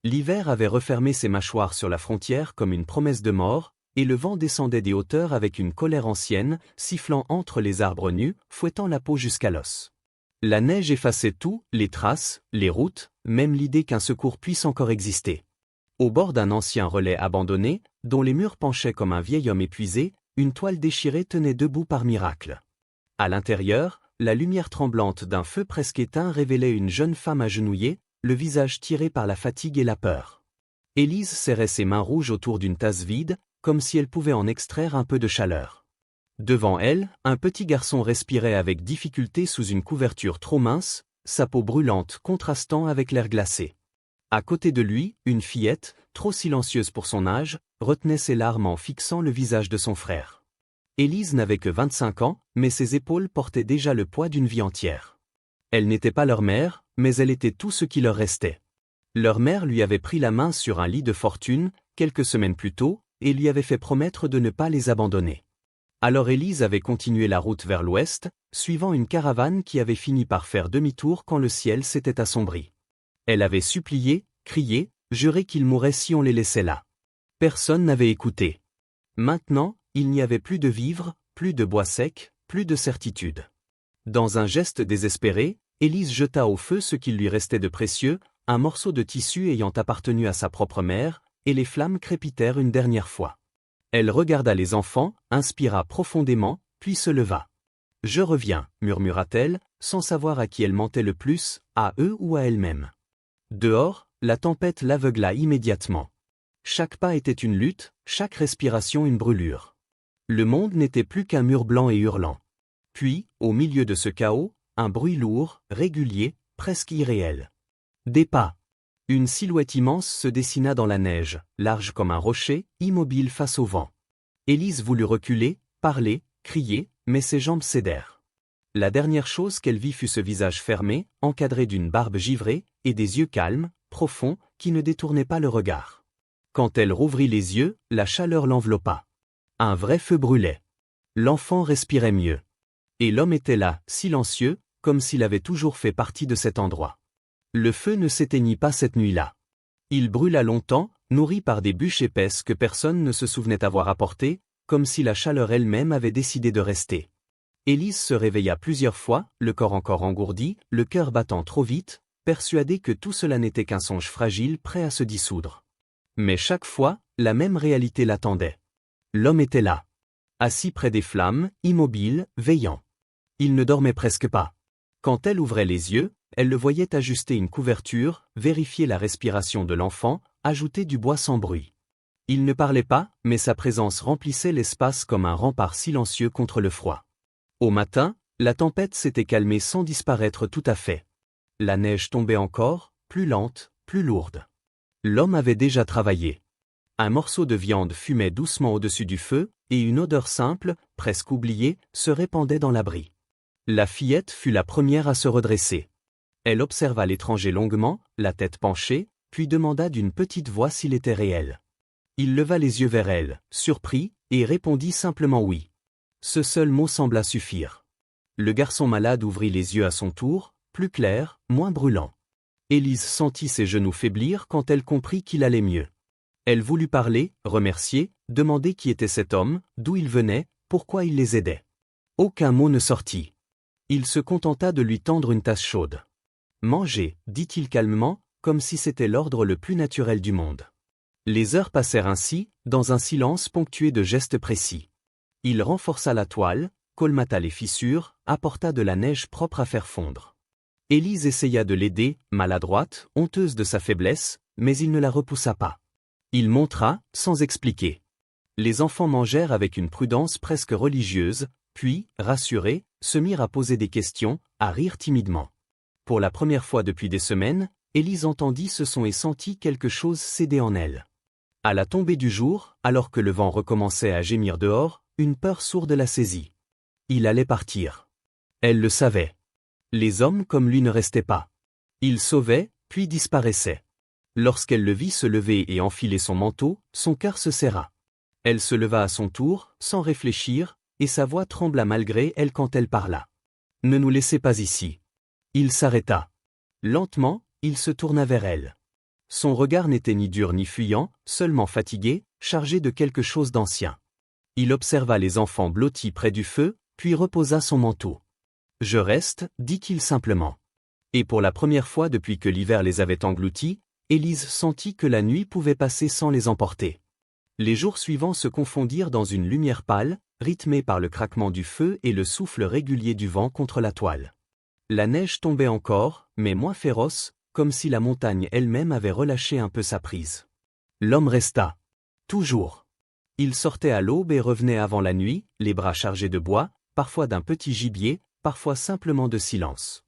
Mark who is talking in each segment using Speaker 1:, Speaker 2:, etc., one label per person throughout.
Speaker 1: L'hiver avait refermé ses mâchoires sur la frontière comme une promesse de mort, et le vent descendait des hauteurs avec une colère ancienne, sifflant entre les arbres nus, fouettant la peau jusqu'à l'os. La neige effaçait tout, les traces, les routes, même l'idée qu'un secours puisse encore exister. Au bord d'un ancien relais abandonné, dont les murs penchaient comme un vieil homme épuisé, une toile déchirée tenait debout par miracle. À l'intérieur, la lumière tremblante d'un feu presque éteint révélait une jeune femme agenouillée, le visage tiré par la fatigue et la peur. Élise serrait ses mains rouges autour d'une tasse vide, comme si elle pouvait en extraire un peu de chaleur. Devant elle, un petit garçon respirait avec difficulté sous une couverture trop mince, sa peau brûlante contrastant avec l'air glacé. À côté de lui, une fillette, trop silencieuse pour son âge, retenait ses larmes en fixant le visage de son frère. Élise n'avait que 25 ans, mais ses épaules portaient déjà le poids d'une vie entière. Elle n'était pas leur mère, mais elle était tout ce qui leur restait. Leur mère lui avait pris la main sur un lit de fortune, quelques semaines plus tôt, et lui avait fait promettre de ne pas les abandonner. Alors Élise avait continué la route vers l'ouest, suivant une caravane qui avait fini par faire demi-tour quand le ciel s'était assombri. Elle avait supplié, crié, juré qu'ils mourraient si on les laissait là. Personne n'avait écouté. Maintenant, il n'y avait plus de vivres, plus de bois sec, plus de certitude. Dans un geste désespéré, Élise jeta au feu ce qu'il lui restait de précieux, un morceau de tissu ayant appartenu à sa propre mère, et les flammes crépitèrent une dernière fois. Elle regarda les enfants, inspira profondément, puis se leva. « Je reviens » murmura-t-elle, sans savoir à qui elle mentait le plus, à eux ou à elle-même. Dehors, la tempête l'aveugla immédiatement. Chaque pas était une lutte, chaque respiration une brûlure. Le monde n'était plus qu'un mur blanc et hurlant. Puis, au milieu de ce chaos, un bruit lourd, régulier, presque irréel. Des pas. Une silhouette immense se dessina dans la neige, large comme un rocher, immobile face au vent. Élise voulut reculer, parler, crier, mais ses jambes cédèrent. La dernière chose qu'elle vit fut ce visage fermé, encadré d'une barbe givrée, et des yeux calmes, profonds, qui ne détournaient pas le regard. Quand elle rouvrit les yeux, la chaleur l'enveloppa. Un vrai feu brûlait. L'enfant respirait mieux. Et l'homme était là, silencieux, comme s'il avait toujours fait partie de cet endroit. Le feu ne s'éteignit pas cette nuit-là. Il brûla longtemps, nourri par des bûches épaisses que personne ne se souvenait avoir apportées, comme si la chaleur elle-même avait décidé de rester. Élise se réveilla plusieurs fois, le corps encore engourdi, le cœur battant trop vite, persuadée que tout cela n'était qu'un songe fragile prêt à se dissoudre. Mais chaque fois, la même réalité l'attendait. L'homme était là. Assis près des flammes, immobile, veillant. Il ne dormait presque pas. Quand elle ouvrait les yeux, elle le voyait ajuster une couverture, vérifier la respiration de l'enfant, ajouter du bois sans bruit. Il ne parlait pas, mais sa présence remplissait l'espace comme un rempart silencieux contre le froid. Au matin, la tempête s'était calmée sans disparaître tout à fait. La neige tombait encore, plus lente, plus lourde. L'homme avait déjà travaillé. Un morceau de viande fumait doucement au-dessus du feu, et une odeur simple, presque oubliée, se répandait dans l'abri. La fillette fut la première à se redresser. Elle observa l'étranger longuement, la tête penchée, puis demanda d'une petite voix s'il était réel. Il leva les yeux vers elle, surpris, et répondit simplement oui. Ce seul mot sembla suffire. Le garçon malade ouvrit les yeux à son tour, plus clairs, moins brûlants. Élise sentit ses genoux faiblir quand elle comprit qu'il allait mieux. Elle voulut parler, remercier, demander qui était cet homme, d'où il venait, pourquoi il les aidait. Aucun mot ne sortit. Il se contenta de lui tendre une tasse chaude. « Mangez » dit-il calmement, comme si c'était l'ordre le plus naturel du monde. Les heures passèrent ainsi, dans un silence ponctué de gestes précis. Il renforça la toile, colmata les fissures, apporta de la neige propre à faire fondre. Élise essaya de l'aider, maladroite, honteuse de sa faiblesse, mais il ne la repoussa pas. Il montra, sans expliquer. Les enfants mangèrent avec une prudence presque religieuse, puis, rassurés, se mirent à poser des questions, à rire timidement. Pour la première fois depuis des semaines, Élise entendit ce son et sentit quelque chose céder en elle. À la tombée du jour, alors que le vent recommençait à gémir dehors, une peur sourde la saisit. Il allait partir. Elle le savait. Les hommes comme lui ne restaient pas. Ils sauvaient, puis disparaissaient. Lorsqu'elle le vit se lever et enfiler son manteau, son cœur se serra. Elle se leva à son tour, sans réfléchir, et sa voix trembla malgré elle quand elle parla. « Ne nous laissez pas ici. » Il s'arrêta. Lentement, il se tourna vers elle. Son regard n'était ni dur ni fuyant, seulement fatigué, chargé de quelque chose d'ancien. Il observa les enfants blottis près du feu, puis reposa son manteau. « Je reste, dit-il simplement. » Et pour la première fois depuis que l'hiver les avait engloutis, Élise sentit que la nuit pouvait passer sans les emporter. Les jours suivants se confondirent dans une lumière pâle, rythmée par le craquement du feu et le souffle régulier du vent contre la toile. La neige tombait encore, mais moins féroce, comme si la montagne elle-même avait relâché un peu sa prise. L'homme resta. Toujours. Il sortait à l'aube et revenait avant la nuit, les bras chargés de bois, parfois d'un petit gibier, parfois simplement de silence.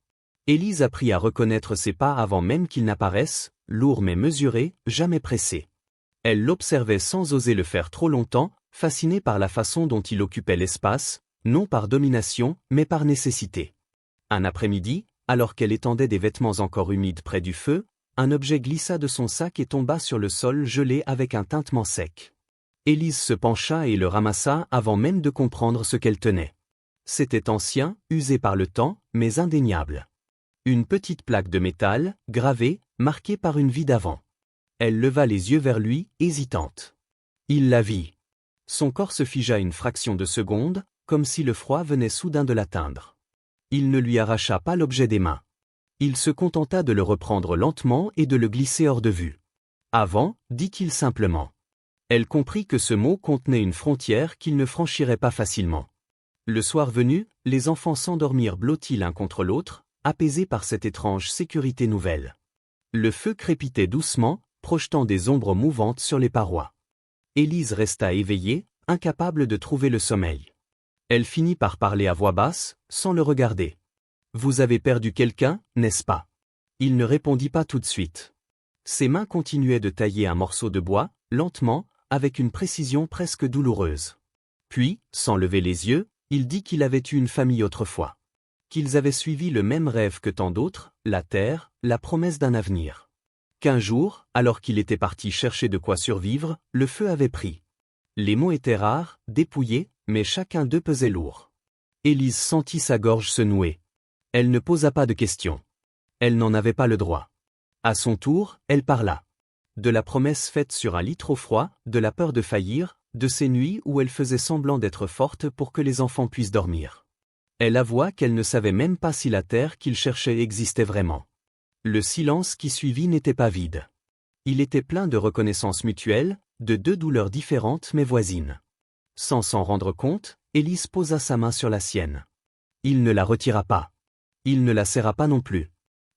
Speaker 1: Élise apprit à reconnaître ses pas avant même qu'ils n'apparaissent, lourds mais mesurés, jamais pressés. Elle l'observait sans oser le faire trop longtemps, fascinée par la façon dont il occupait l'espace, non par domination, mais par nécessité. Un après-midi, alors qu'elle étendait des vêtements encore humides près du feu, un objet glissa de son sac et tomba sur le sol gelé avec un tintement sec. Élise se pencha et le ramassa avant même de comprendre ce qu'elle tenait. C'était ancien, usé par le temps, mais indéniable. Une petite plaque de métal, gravée, marquée par une vie d'avant. Elle leva les yeux vers lui, hésitante. Il la vit. Son corps se figea une fraction de seconde, comme si le froid venait soudain de l'atteindre. Il ne lui arracha pas l'objet des mains. Il se contenta de le reprendre lentement et de le glisser hors de vue. Avant, dit-il simplement. Elle comprit que ce mot contenait une frontière qu'il ne franchirait pas facilement. Le soir venu, les enfants s'endormirent blottis l'un contre l'autre, apaisés par cette étrange sécurité nouvelle. Le feu crépitait doucement, projetant des ombres mouvantes sur les parois. Élise resta éveillée, incapable de trouver le sommeil. Elle finit par parler à voix basse, sans le regarder. « Vous avez perdu quelqu'un, n'est-ce pas » Il ne répondit pas tout de suite. Ses mains continuaient de tailler un morceau de bois, lentement, avec une précision presque douloureuse. Puis, sans lever les yeux, il dit qu'il avait eu une famille autrefois. Qu'ils avaient suivi le même rêve que tant d'autres, la terre, la promesse d'un avenir. Qu'un jour, alors qu'il était parti chercher de quoi survivre, le feu avait pris. Les mots étaient rares, dépouillés, mais chacun d'eux pesait lourd. Élise sentit sa gorge se nouer. Elle ne posa pas de questions. Elle n'en avait pas le droit. À son tour, elle parla. De la promesse faite sur un lit trop froid, de la peur de faillir, de ces nuits où elle faisait semblant d'être forte pour que les enfants puissent dormir. Elle avoua qu'elle ne savait même pas si la terre qu'il cherchait existait vraiment. Le silence qui suivit n'était pas vide. Il était plein de reconnaissance mutuelle, de deux douleurs différentes mais voisines. Sans s'en rendre compte, Élise posa sa main sur la sienne. Il ne la retira pas. Il ne la serra pas non plus.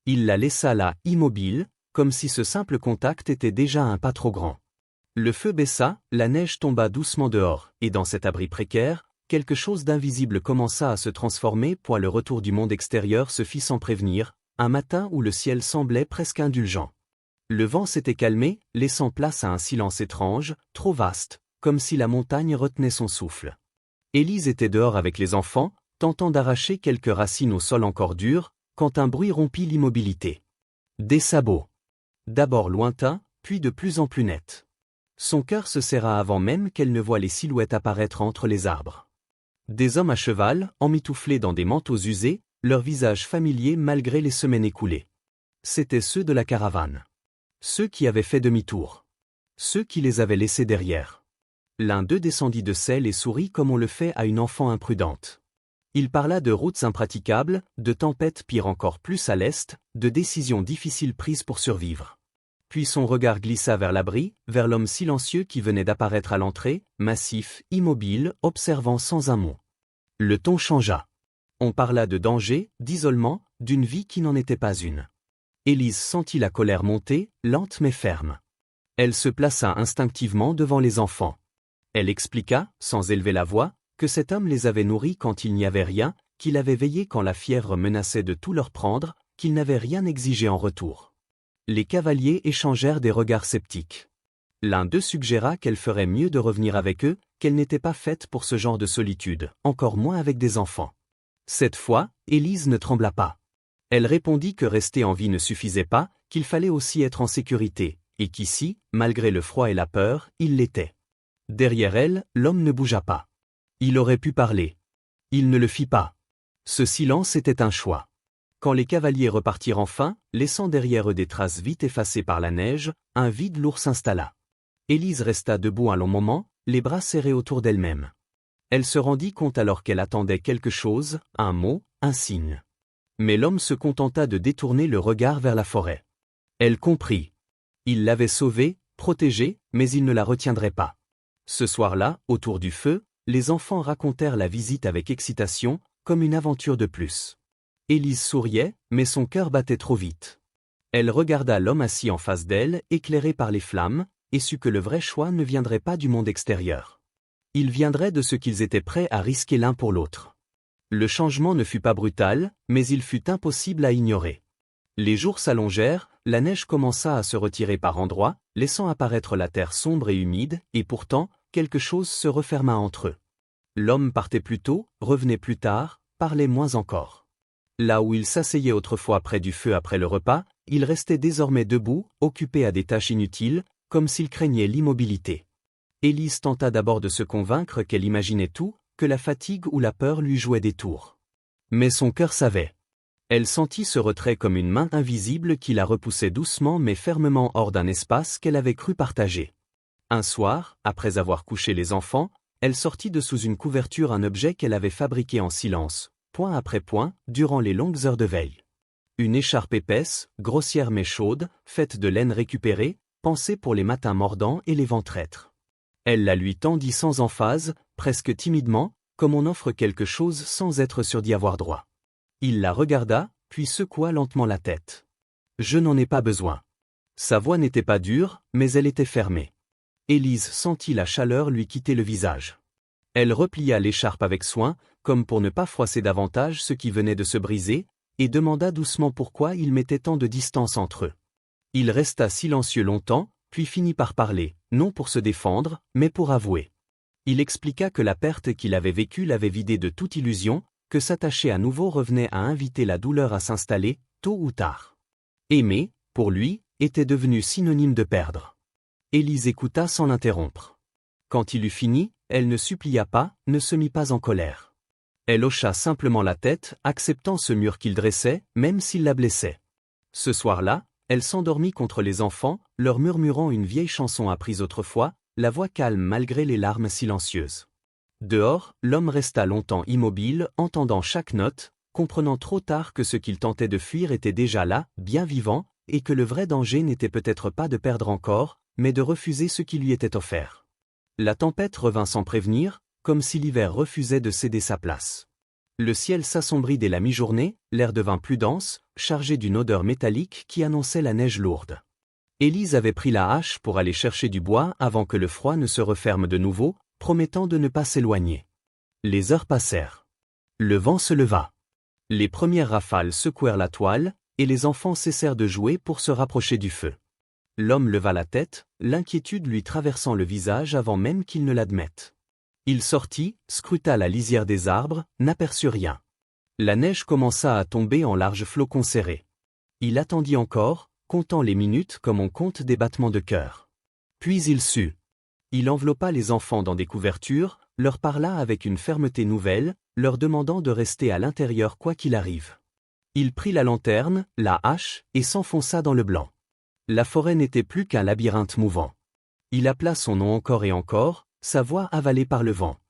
Speaker 1: Il la laissa là, immobile, comme si ce simple contact était déjà un pas trop grand. Le feu baissa, la neige tomba doucement dehors, et dans cet abri précaire, quelque chose d'invisible commença à se transformer pour le retour du monde extérieur se fit sans prévenir, un matin où le ciel semblait presque indulgent. Le vent s'était calmé, laissant place à un silence étrange, trop vaste, comme si la montagne retenait son souffle. Élise était dehors avec les enfants, tentant d'arracher quelques racines au sol encore dur, quand un bruit rompit l'immobilité. Des sabots. D'abord lointains, puis de plus en plus nets. Son cœur se serra avant même qu'elle ne voie les silhouettes apparaître entre les arbres. Des hommes à cheval, emmitouflés dans des manteaux usés, leurs visages familiers malgré les semaines écoulées. C'étaient ceux de la caravane. Ceux qui avaient fait demi-tour. Ceux qui les avaient laissés derrière. L'un d'eux descendit de selle et sourit comme on le fait à une enfant imprudente. Il parla de routes impraticables, de tempêtes pire encore plus à l'est, de décisions difficiles prises pour survivre. Puis son regard glissa vers l'abri, vers l'homme silencieux qui venait d'apparaître à l'entrée, massif, immobile, observant sans un mot. Le ton changea. On parla de danger, d'isolement, d'une vie qui n'en était pas une. Élise sentit la colère monter, lente mais ferme. Elle se plaça instinctivement devant les enfants. Elle expliqua, sans élever la voix, que cet homme les avait nourris quand il n'y avait rien, qu'il avait veillé quand la fièvre menaçait de tout leur prendre, qu'il n'avait rien exigé en retour. Les cavaliers échangèrent des regards sceptiques. L'un d'eux suggéra qu'elle ferait mieux de revenir avec eux, qu'elle n'était pas faite pour ce genre de solitude, encore moins avec des enfants. Cette fois, Élise ne trembla pas. Elle répondit que rester en vie ne suffisait pas, qu'il fallait aussi être en sécurité, et qu'ici, malgré le froid et la peur, il l'était. Derrière elle, l'homme ne bougea pas. Il aurait pu parler. Il ne le fit pas. Ce silence était un choix. Quand les cavaliers repartirent enfin, laissant derrière eux des traces vite effacées par la neige, un vide lourd s'installa. Élise resta debout un long moment, les bras serrés autour d'elle-même. Elle se rendit compte alors qu'elle attendait quelque chose, un mot, un signe. Mais l'homme se contenta de détourner le regard vers la forêt. Elle comprit. Il l'avait sauvée, protégée, mais il ne la retiendrait pas. Ce soir-là, autour du feu, les enfants racontèrent la visite avec excitation, comme une aventure de plus. Élise souriait, mais son cœur battait trop vite. Elle regarda l'homme assis en face d'elle, éclairé par les flammes, et sut que le vrai choix ne viendrait pas du monde extérieur. Il viendrait de ce qu'ils étaient prêts à risquer l'un pour l'autre. Le changement ne fut pas brutal, mais il fut impossible à ignorer. Les jours s'allongèrent, la neige commença à se retirer par endroits, laissant apparaître la terre sombre et humide, et pourtant, quelque chose se referma entre eux. L'homme partait plus tôt, revenait plus tard, parlait moins encore. Là où il s'asseyait autrefois près du feu après le repas, il restait désormais debout, occupé à des tâches inutiles, comme s'il craignait l'immobilité. Élise tenta d'abord de se convaincre qu'elle imaginait tout, que la fatigue ou la peur lui jouaient des tours. Mais son cœur savait. Elle sentit ce retrait comme une main invisible qui la repoussait doucement mais fermement hors d'un espace qu'elle avait cru partager. Un soir, après avoir couché les enfants, elle sortit de sous une couverture un objet qu'elle avait fabriqué en silence, point après point, durant les longues heures de veille. Une écharpe épaisse, grossière mais chaude, faite de laine récupérée, pensée pour les matins mordants et les vents traîtres. Elle la lui tendit sans emphase, presque timidement, comme on offre quelque chose sans être sûr d'y avoir droit. Il la regarda, puis secoua lentement la tête. « Je n'en ai pas besoin. » Sa voix n'était pas dure, mais elle était fermée. Élise sentit la chaleur lui quitter le visage. Elle replia l'écharpe avec soin, comme pour ne pas froisser davantage ce qui venait de se briser, et demanda doucement pourquoi il mettait tant de distance entre eux. Il resta silencieux longtemps, puis finit par parler, non pour se défendre, mais pour avouer. Il expliqua que la perte qu'il avait vécue l'avait vidé de toute illusion, que s'attacher à nouveau revenait à inviter la douleur à s'installer, tôt ou tard. Aimer, pour lui, était devenu synonyme de perdre. Élise écouta sans l'interrompre. Quand il eut fini, elle ne supplia pas, ne se mit pas en colère. Elle hocha simplement la tête, acceptant ce mur qu'il dressait, même s'il la blessait. Ce soir-là, elle s'endormit contre les enfants, leur murmurant une vieille chanson apprise autrefois, la voix calme malgré les larmes silencieuses. Dehors, l'homme resta longtemps immobile, entendant chaque note, comprenant trop tard que ce qu'il tentait de fuir était déjà là, bien vivant, et que le vrai danger n'était peut-être pas de perdre encore, mais de refuser ce qui lui était offert. La tempête revint sans prévenir, comme si l'hiver refusait de céder sa place. Le ciel s'assombrit dès la mi-journée, l'air devint plus dense, chargé d'une odeur métallique qui annonçait la neige lourde. Élise avait pris la hache pour aller chercher du bois avant que le froid ne se referme de nouveau, promettant de ne pas s'éloigner. Les heures passèrent. Le vent se leva. Les premières rafales secouèrent la toile, et les enfants cessèrent de jouer pour se rapprocher du feu. L'homme leva la tête, l'inquiétude lui traversant le visage avant même qu'il ne l'admette. Il sortit, scruta la lisière des arbres, n'aperçut rien. La neige commença à tomber en larges flocons serrés. Il attendit encore, comptant les minutes comme on compte des battements de cœur. Puis il sut. Il enveloppa les enfants dans des couvertures, leur parla avec une fermeté nouvelle, leur demandant de rester à l'intérieur quoi qu'il arrive. Il prit la lanterne, la hache, et s'enfonça dans le blanc. La forêt n'était plus qu'un labyrinthe mouvant. Il appela son nom encore et encore, sa voix avalée par le vent.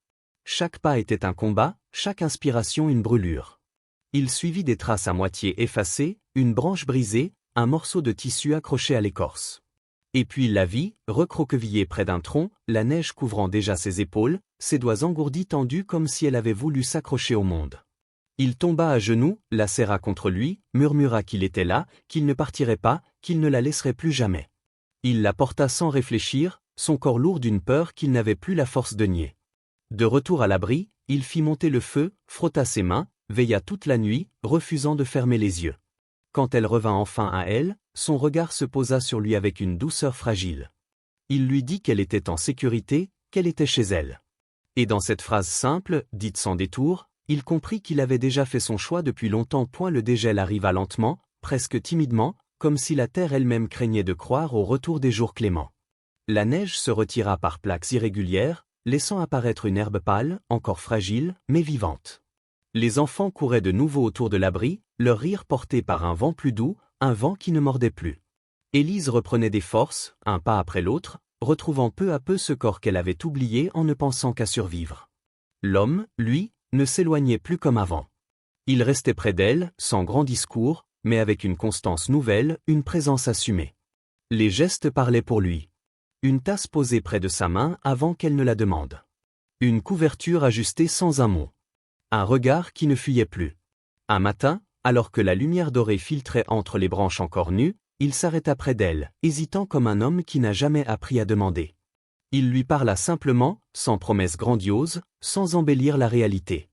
Speaker 1: Chaque pas était un combat, chaque inspiration une brûlure. Il suivit des traces à moitié effacées, une branche brisée, un morceau de tissu accroché à l'écorce. Et puis il la vit, recroquevillée près d'un tronc, la neige couvrant déjà ses épaules, ses doigts engourdis tendus comme si elle avait voulu s'accrocher au monde. Il tomba à genoux, la serra contre lui, murmura qu'il était là, qu'il ne partirait pas, qu'il ne la laisserait plus jamais. Il la porta sans réfléchir, son corps lourd d'une peur qu'il n'avait plus la force de nier. De retour à l'abri, il fit monter le feu, frotta ses mains, veilla toute la nuit, refusant de fermer les yeux. Quand elle revint enfin à elle, son regard se posa sur lui avec une douceur fragile. Il lui dit qu'elle était en sécurité, qu'elle était chez elle. Et dans cette phrase simple, dite sans détour, il comprit qu'il avait déjà fait son choix depuis longtemps. Point le dégel arriva lentement, presque timidement, comme si la terre elle-même craignait de croire au retour des jours cléments. La neige se retira par plaques irrégulières, laissant apparaître une herbe pâle, encore fragile, mais vivante. Les enfants couraient de nouveau autour de l'abri, leur rire porté par un vent plus doux, un vent qui ne mordait plus. Élise reprenait des forces, un pas après l'autre, retrouvant peu à peu ce corps qu'elle avait oublié en ne pensant qu'à survivre. L'homme, lui, ne s'éloignait plus comme avant. Il restait près d'elle, sans grand discours, mais avec une constance nouvelle, une présence assumée. Les gestes parlaient pour lui. Une tasse posée près de sa main avant qu'elle ne la demande. Une couverture ajustée sans un mot. Un regard qui ne fuyait plus. Un matin, alors que la lumière dorée filtrait entre les branches encore nues, il s'arrêta près d'elle, hésitant comme un homme qui n'a jamais appris à demander. Il lui parla simplement, sans promesse grandiose, sans embellir la réalité.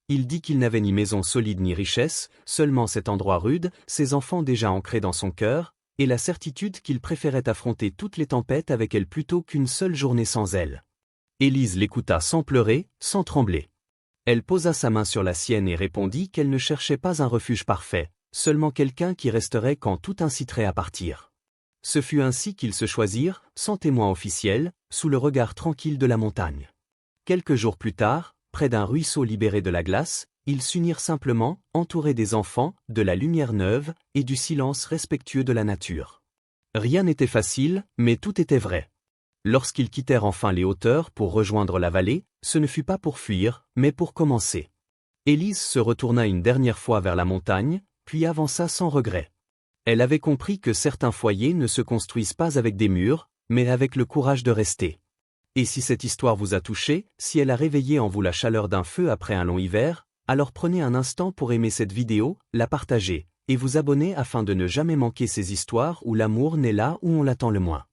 Speaker 1: Il dit qu'il n'avait ni maison solide ni richesse, seulement cet endroit rude, ses enfants déjà ancrés dans son cœur, et la certitude qu'il préférait affronter toutes les tempêtes avec elle plutôt qu'une seule journée sans elle. Élise l'écouta sans pleurer, sans trembler. Elle posa sa main sur la sienne et répondit qu'elle ne cherchait pas un refuge parfait, seulement quelqu'un qui resterait quand tout inciterait à partir. Ce fut ainsi qu'ils se choisirent, sans témoin officiel, sous le regard tranquille de la montagne. Quelques jours plus tard, près d'un ruisseau libéré de la glace, ils s'unirent simplement, entourés des enfants, de la lumière neuve et du silence respectueux de la nature. Rien n'était facile, mais tout était vrai. Lorsqu'ils quittèrent enfin les hauteurs pour rejoindre la vallée, ce ne fut pas pour fuir, mais pour commencer. Élise se retourna une dernière fois vers la montagne, puis avança sans regret. Elle avait compris que certains foyers ne se construisent pas avec des murs, mais avec le courage de rester. Et si cette histoire vous a touché, si elle a réveillé en vous la chaleur d'un feu après un long hiver, alors prenez un instant pour aimer cette vidéo, la partager, et vous abonner afin de ne jamais manquer ces histoires où l'amour naît là où on l'attend le moins.